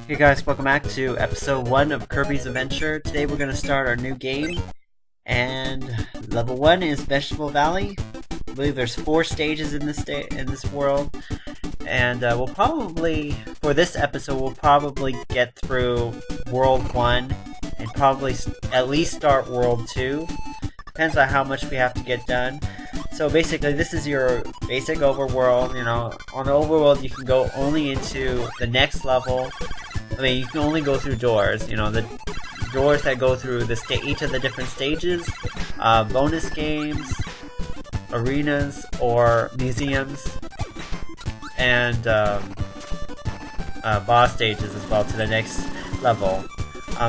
Hey guys, welcome back to episode 1 of Kirby's Adventure. Today we're going to start our new game, and level 1 is Vegetable Valley. I believe there's 4 stages in this world, and we'll probably, for this episode, we'll probably get through World 1, and probably at least start World 2. Depends on how much we have to get done. So basically, this is your basic overworld. You know, on the overworld, you can go only into the next level. I mean, you can only go through doors. You know, the doors that go through each of the different stages, bonus games, arenas, or museums, and boss stages as well to the next level.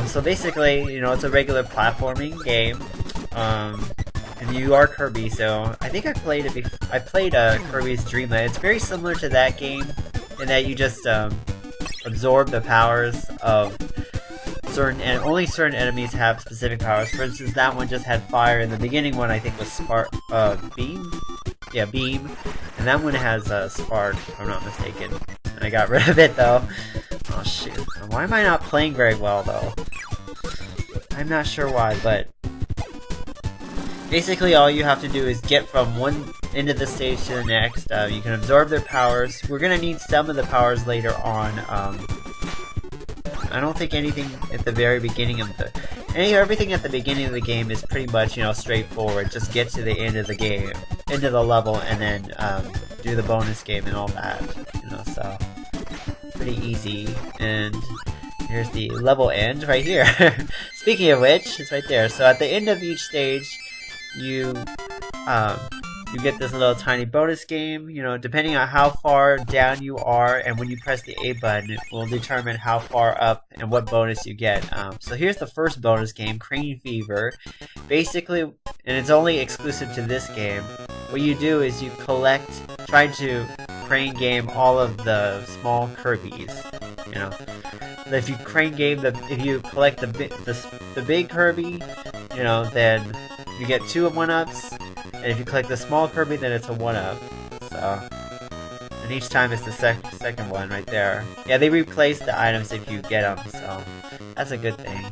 So basically, you know, it's a regular platforming game. And you are Kirby, so I think I played it before. I played Kirby's Dream Land. It's very similar to that game in that you just absorb the powers of certain, and only certain enemies have specific powers. For instance, that one just had fire, and the beginning one I think was beam? Yeah, beam. And that one has spark, if I'm not mistaken. And I got rid of it though. Oh shoot. Why am I not playing very well though? I'm not sure why, but basically, all you have to do is get from one end of the stage to the next. You can absorb their powers. We're gonna need some of the powers later on. I don't think anything at the very beginning of everything at the beginning of the game is pretty much, you know, straightforward. Just get to the end of the game, end of the level, and then do the bonus game and all that. You know, so pretty easy. And here's the level end right here. Speaking of which, it's right there. So at the end of each stage, you get this little tiny bonus game. You know, depending on how far down you are, and when you press the A button, it will determine how far up and what bonus you get. So here's the first bonus game, Crane Fever. Basically, and it's only exclusive to this game, what you do is you try to crane game all of the small Kirbys. You know, if you crane game if you collect the big Kirby, you know, then you get 2 1-ups, and if you collect the small Kirby, then it's a 1-up. So, and each time it's the second one right there. Yeah, they replace the items if you get them, so that's a good thing.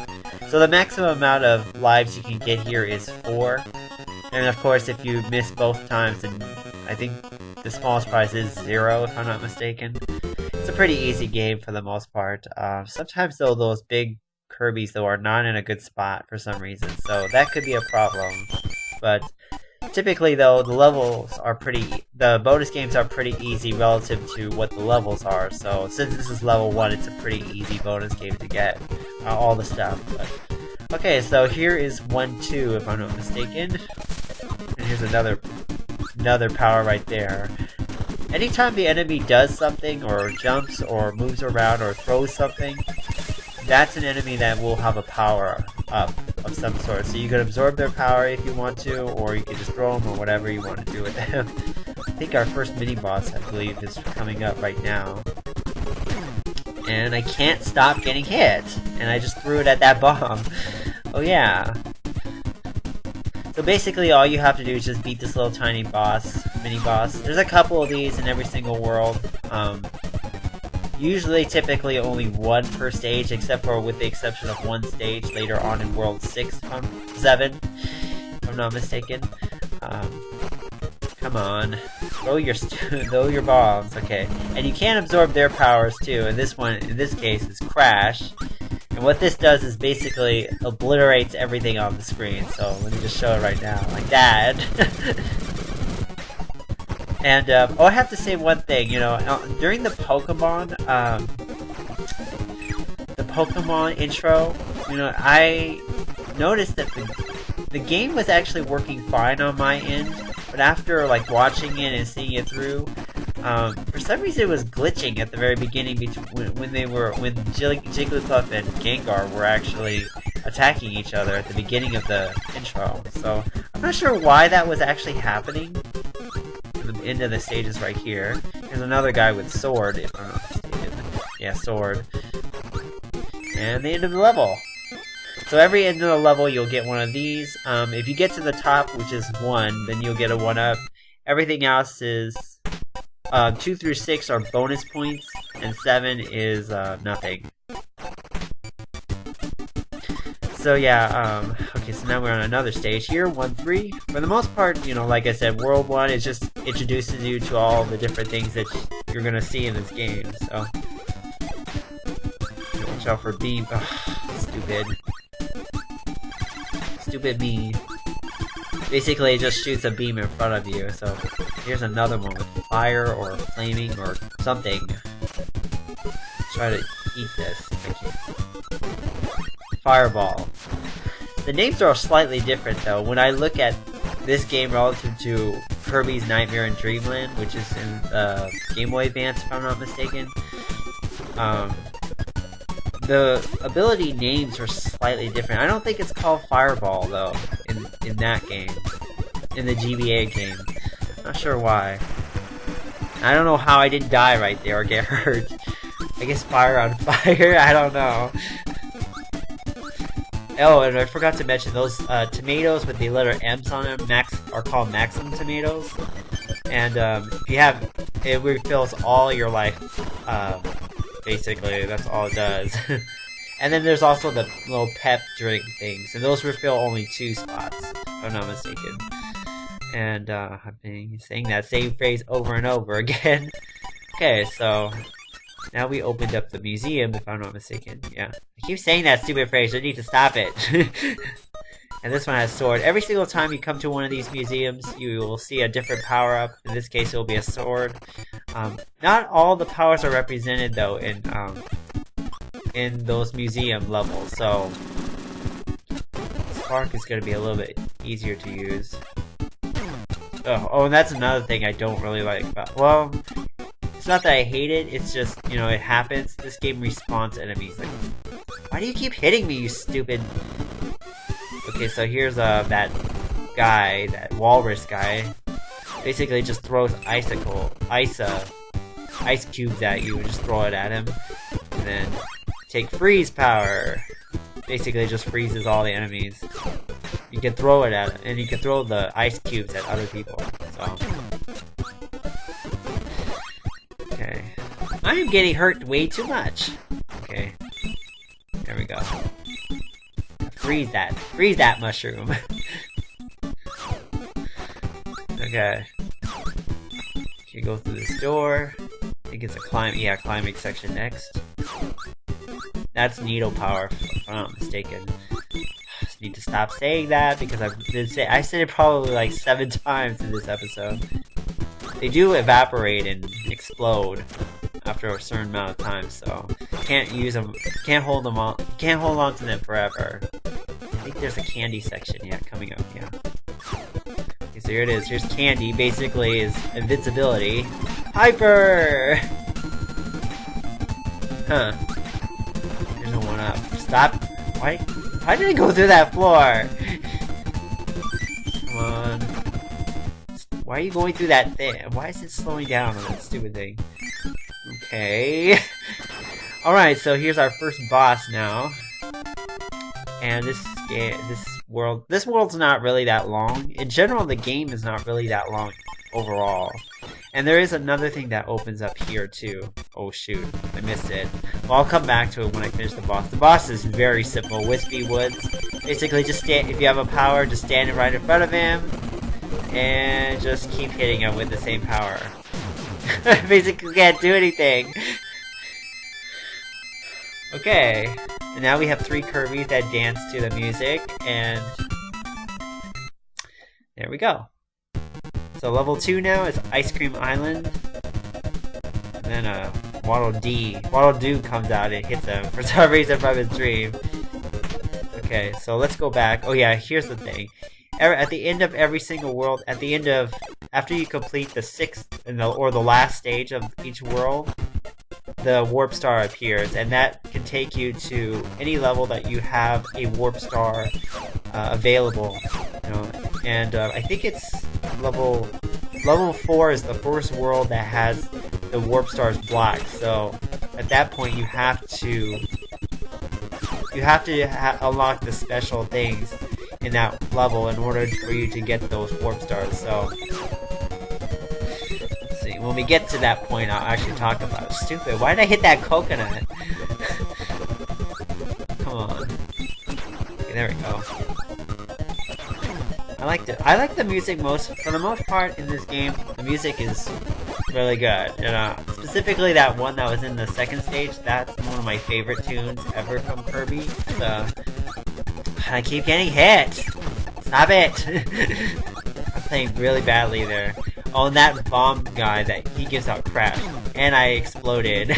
So the maximum amount of lives you can get here is 4, and of course, if you miss both times, then I think the smallest prize is 0, if I'm not mistaken. It's a pretty easy game for the most part. Sometimes though, those big Kirbys though are not in a good spot for some reason, so that could be a problem. But typically though, the bonus games are pretty easy relative to what the levels are. So since this is level 1, it's a pretty easy bonus game to get all the stuff. But okay, so here is 1-2 if I'm not mistaken, and here's another power right there. Anytime the enemy does something, or jumps, or moves around, or throws something, that's an enemy that will have a power up of some sort. So you can absorb their power if you want to, or you can just throw them, or whatever you want to do with them. I think our first mini-boss, I believe, is coming up right now. And I can't stop getting hit! And I just threw it at that bomb. Oh yeah. So basically all you have to do is just beat this little tiny mini-boss. There's a couple of these in every single world. Usually, typically, only 1 per stage, except for with the exception of 1 stage later on in World 7, if I'm not mistaken. Come on, throw your bombs, okay. And you can absorb their powers too. And in this case, is Crash. And what this does is basically obliterates everything on the screen. So let me just show it right now, like that. And, I have to say one thing, you know, during the Pokemon intro, you know, I noticed that the game was actually working fine on my end, but after, like, watching it and seeing it through, for some reason it was glitching at the very beginning when Jigglypuff and Gengar were actually attacking each other at the beginning of the intro. So, I'm not sure why that was actually happening. The end of the stages right here. There's another guy with sword, if I'm not mistaken. Yeah, sword. And the end of the level. So every end of the level you'll get one of these. If you get to the top, which is 1, then you'll get a 1-up. Everything else is 2 through 6 are bonus points, and 7 is nothing. So yeah, okay, so now we're on another stage here, 1-3. For the most part, you know, like I said, World 1 is just introduces you to all the different things that you're gonna see in this game, so... Watch out for beam. Ugh, stupid. Stupid me. Basically, it just shoots a beam in front of you, so... Here's another one with fire, or flaming, or something. Try to eat this. I can't. Fireball. The names are slightly different though. When I look at this game relative to Kirby's Nightmare in Dreamland, which is in Game Boy Advance if I'm not mistaken, the ability names are slightly different. I don't think it's called Fireball though in that game. In the GBA game. Not sure why. I don't know how I didn't die right there or get hurt. I guess fire on fire? I don't know. Oh, and I forgot to mention, those tomatoes with the letter M's on them are called Maximum tomatoes. And if you have, it refills all your life. Basically, that's all it does. And then there's also the little pep drink things, and those refill only 2 spots, if I'm not mistaken. And I've been saying that same phrase over and over again. Okay, so now we opened up the museum, if I'm not mistaken. Yeah. I keep saying that stupid phrase, I need to stop it. And this one has sword. Every single time you come to one of these museums, you will see a different power-up. In this case, it will be a sword. Not all the powers are represented, though, in those museum levels, so... Spark is going to be a little bit easier to use. Oh, and that's another thing I don't really like about... Well... It's not that I hate it, it's just, you know, it happens. This game respawns enemies. Like, why do you keep hitting me, you stupid... Okay, so here's that guy, that walrus guy. Basically just throws ice cubes at you and just throw it at him. And then take freeze power. Basically just freezes all the enemies. You can throw it at him, and you can throw the ice cubes at other people. So... Okay. I am getting hurt way too much. Okay. There we go. Freeze that. Freeze that mushroom. Okay. Okay, go through this door. I think it's a climbing section next. That's needle power, if I'm not mistaken. Just need to stop saying that because I said it probably like 7 times in this episode. They do evaporate and explode after a certain amount of time, so can't use them. Can't hold them on. Can't hold on to them forever. I think there's a candy section, yeah, coming up, yeah. Okay, so here it is. Here's candy. Basically, is invincibility. Hyper. Huh. There's no one up. Stop. Why? Why did it go through that floor? Come on. Why are you going through that thing? Why is it slowing down on that stupid thing? Okay. Alright, so here's our first boss now. And this world's not really that long. In general, the game is not really that long overall. And there is another thing that opens up here too. Oh shoot, I missed it. Well, I'll come back to it when I finish the boss. The boss is very simple. Wispy Woods. Basically, just stand. If you have a power, just stand right in front of him. And just keep hitting him with the same power. Basically can't do anything. Okay. And now we have 3 Kirbys that dance to the music, and there we go. So level 2 now is Ice Cream Island. And then Waddle Doo comes out and hits him for some reason from his dream. Okay, so let's go back. Oh yeah, here's the thing. At the end of every single world, after you complete the 6th or the last stage of each world, the warp star appears, and that can take you to any level that you have a warp star available. You know, and I think it's level 4 is the first world that has the warp stars blocked. So at that point, you have to unlock the special things in that level in order for you to get those warp stars. So let's see. When we get to that point, I'll actually talk about it. Stupid. Why did I hit that coconut? Come on. Okay, there we go. I like the music for the most part in this game. The music is really good. Specifically that one that was in the second stage, that's one of my favorite tunes ever from Kirby. So, I keep getting hit! Stop it! I'm playing really badly there. Oh, and that bomb guy that he gives out crap. And I exploded.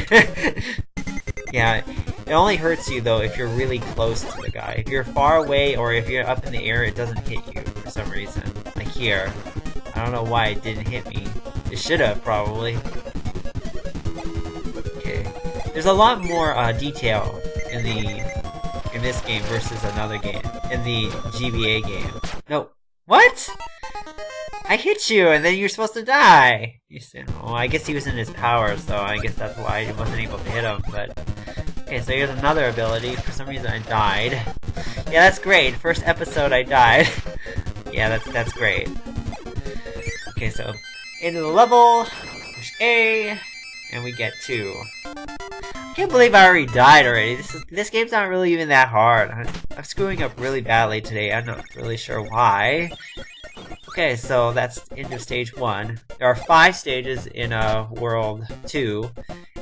Yeah, it only hurts you though if you're really close to the guy. If you're far away or if you're up in the air, it doesn't hit you for some reason. Like here. I don't know why it didn't hit me. It should have, probably. Okay. There's a lot more detail in this game versus another game. In the GBA game. No. What? I hit you, and then you're supposed to die! You said, oh, I guess he was in his power, so I guess that's why I wasn't able to hit him, but... Okay, so here's another ability. For some reason I died. Yeah, that's great. First episode I died. Yeah, that's great. Okay, so into the level, push A, and we get 2. I can't believe I already died already. This game's not really even that hard. I'm screwing up really badly today. I'm not really sure why. Okay, so that's end of stage 1. There are 5 stages in World 2,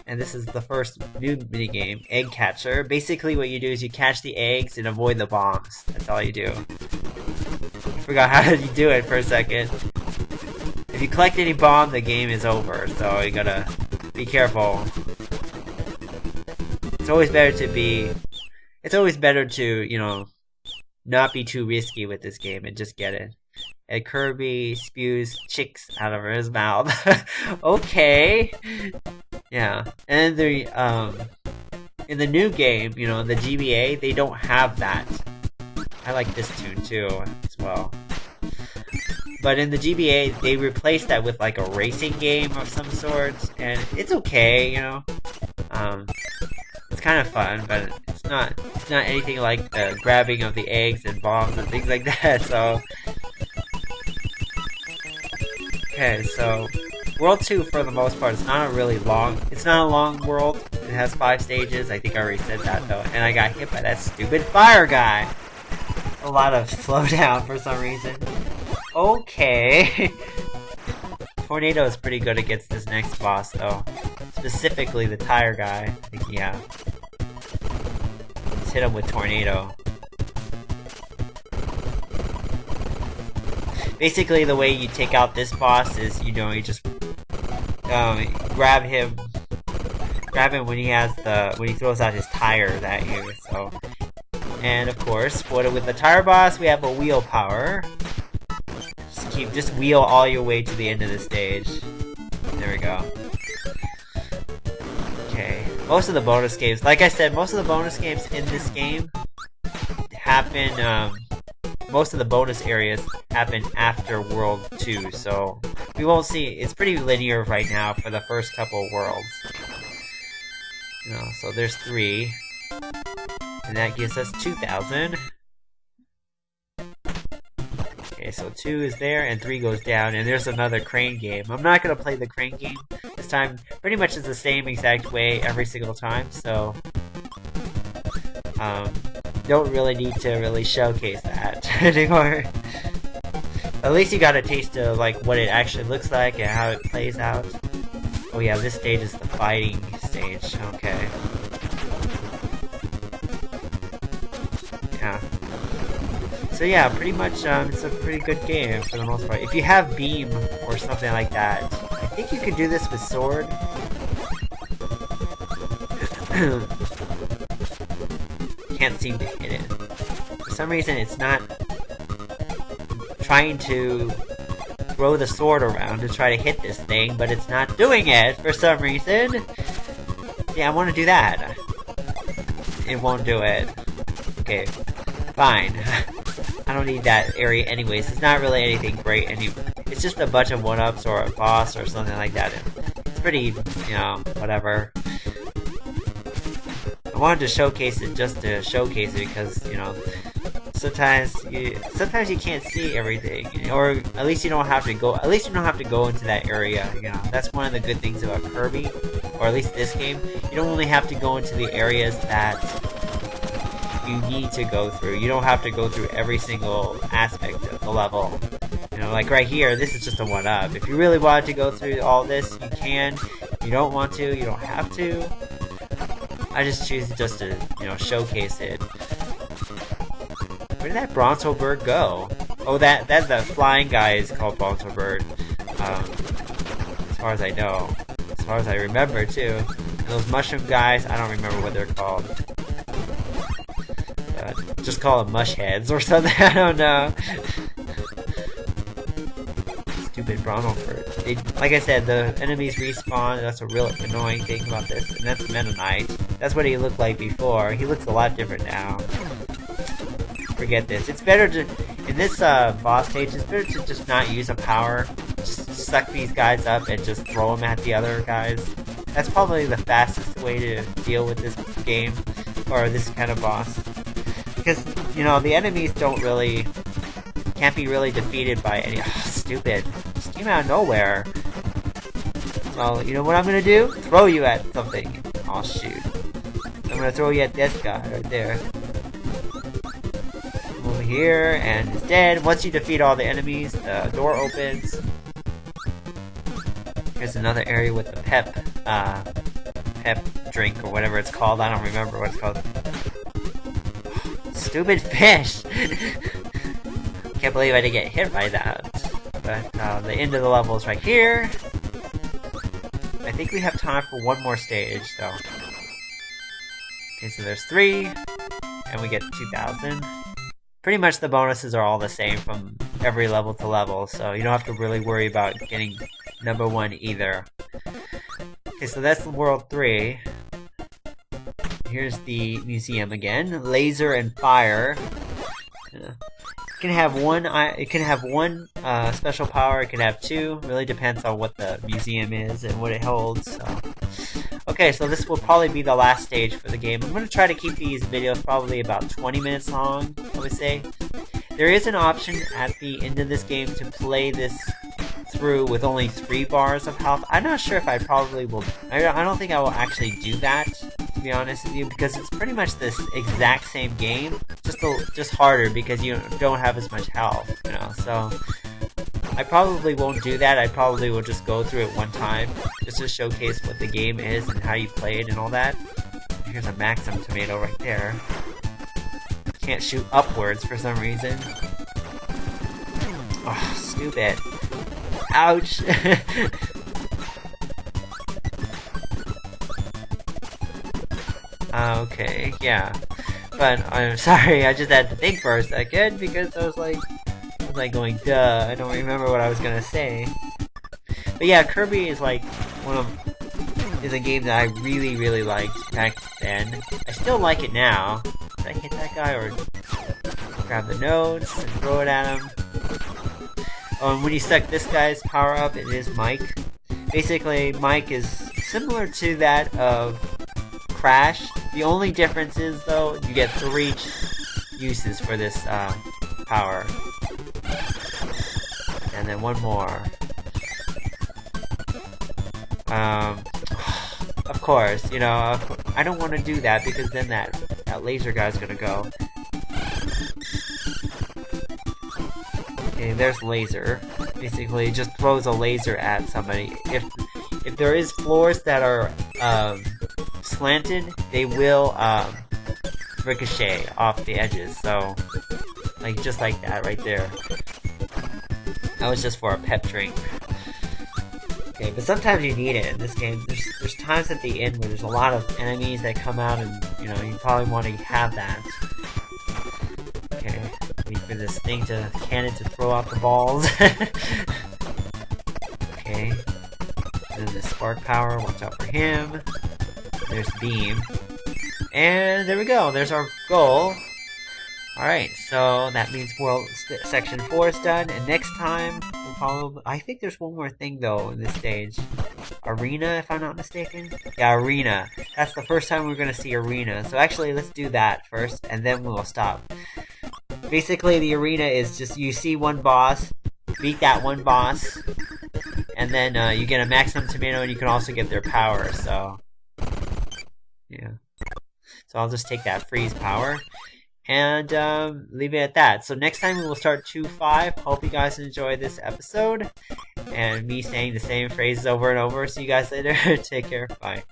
and this is the first new minigame, Egg Catcher. Basically what you do is you catch the eggs and avoid the bombs. That's all you do. I forgot how you do it for a second. If you collect any bomb, the game is over, so you gotta be careful. It's always better to, you know, not be too risky with this game and just get it. And Kirby spews chicks out of his mouth. Okay. Yeah. And in the new game, you know, in the GBA, they don't have that. I like this tune too, as well. But in the GBA, they replaced that with like a racing game of some sort, and it's okay, you know. It's kind of fun, but it's not anything like the grabbing of the eggs and bombs and things like that. So, okay, so World 2 for the most part is not a long world. It has 5 stages. I think I already said that though, and I got hit by that stupid fire guy. A lot of slowdown for some reason. Okay. Tornado is pretty good against this next boss, though. Specifically the tire guy. I think, yeah. Let's hit him with Tornado. Basically, the way you take out this boss is, you know, you just grab him when he throws out his tires at you. So, and of course, with the tire boss, we have a wheel power. Just wheel all your way to the end of the stage. There we go. Okay. Most of the bonus games, like I said, most of the bonus games in this game happen, most of the bonus areas happen after World 2, so we won't see, it's pretty linear right now for the first couple of worlds. You know, so there's 3. And that gives us 2,000. Okay, so 2 is there, and 3 goes down, and there's another crane game. I'm not gonna play the crane game this time. Pretty much it's the same exact way every single time, so... don't really need to really showcase that anymore. At least you got a taste of, like, what it actually looks like and how it plays out. Oh yeah, this stage is the fighting stage, okay. Yeah. So yeah, pretty much, it's a pretty good game for the most part. If you have beam or something like that, I think you could do this with sword. Can't seem to hit it. For some reason, it's not trying to throw the sword around to try to hit this thing, but it's not doing it for some reason. Yeah, I want to do that. It won't do it. Okay, fine. I don't need that area anyways. It's not really anything great anyway. It's just a bunch of 1-ups or a boss or something like that. It's pretty, you know, whatever. I wanted to showcase it just to showcase it because, you know, sometimes you can't see everything, or at least you don't have to go. At least you don't have to go into that area. You know, that's one of the good things about Kirby, or at least this game. You don't only have to go into the areas that you need to go through. You don't have to go through every single aspect of the level. You know, like right here, this is just a 1-up. If you really wanted to go through all this, you can. If you don't want to, you don't have to. I just choose just to, you know, showcase it. Where did that Bronto bird go? Oh, that the flying guy is called Bronto bird. As far as I know. As far as I remember, too. And those mushroom guys, I don't remember what they're called. Just call them mush heads or something, I don't know. Stupid Bronto bird. Like I said, the enemies respawn. That's a real annoying thing about this. And that's Meta Knight. That's what he looked like before. He looks a lot different now. Forget this. It's better to, in this boss stage, it's better to just not use a power. Just suck these guys up and just throw them at the other guys. That's probably the fastest way to deal with this game, or this kind of boss. Because, you know, the enemies can't be really defeated by any, stupid. Just came out of nowhere. So, you know what I'm gonna do? Throw you at something. Oh, shoot. I'm gonna throw you at this guy right there. Over here, and it's dead. Once you defeat all the enemies, the door opens. Here's another area with the pep drink, or whatever it's called. I don't remember what it's called. Stupid fish! Can't believe I didn't get hit by that. But, the end of the level is right here. I think we have time for one more stage, though. Okay, so there's 3, and we get 2,000. Pretty much the bonuses are all the same from every level to level, so you don't have to really worry about getting number 1 either. Okay, so that's World 3. Here's the museum again. Laser and fire. It can have one special power, it can have 2. Really depends on what the museum is and what it holds. So. Okay, so this will probably be the last stage for the game. I'm going to try to keep these videos probably about 20 minutes long, I would say. There is an option at the end of this game to play this through with only 3 bars of health. I'm not sure if I probably will. I don't think I will actually do that, to be honest with you, because it's pretty much this exact same game, just harder because you don't have as much health, you know. So I probably won't do that. I probably will just go through it one time, just to showcase what the game is and how you play it and all that. Here's a Maxim tomato right there. Can't shoot upwards for some reason. Oh, stupid. Ouch! Okay, yeah. But I'm sorry, I just had to think for a second because I was like going, duh, I don't remember what I was gonna say. But yeah, Kirby is like is a game that I really liked back then. I still like it now. Did I hit that guy or grab the notes and throw it at him? Oh, and when you suck this guy's power up, it is Mike. Basically, Mike is similar to that of Crash. The only difference is, though, you get 3 uses for this power. And then one more. Of course, you know, I don't want to do that because then that laser guy's gonna go. Okay, there's laser. Basically, just throws a laser at somebody. If there is floors that are slanted, they will ricochet off the edges. So, like just like that right there. That was just for a pep drink. Okay, but sometimes you need it in this game. There's times at the end where there's a lot of enemies that come out, and you know you probably want to have that. Okay, wait for this cannon to throw out the balls. Okay, and then the spark power. Watch out for him. There's beam, and there we go. There's our goal. Alright, so that means section 4 is done, and next time, we'll probably... I think there's one more thing, though, in this stage. Arena, if I'm not mistaken? Yeah, Arena. That's the first time we're gonna see Arena. So actually, let's do that first, and then we'll stop. Basically, the Arena is just, you see one boss, beat that one boss, and then you get a Maximum Tomato, and you can also get their power, so... Yeah. So I'll just take that freeze power. And leave it at that. So next time we will start 2-5. Hope you guys enjoyed this episode. And me saying the same phrases over and over. See you guys later. Take care. Bye.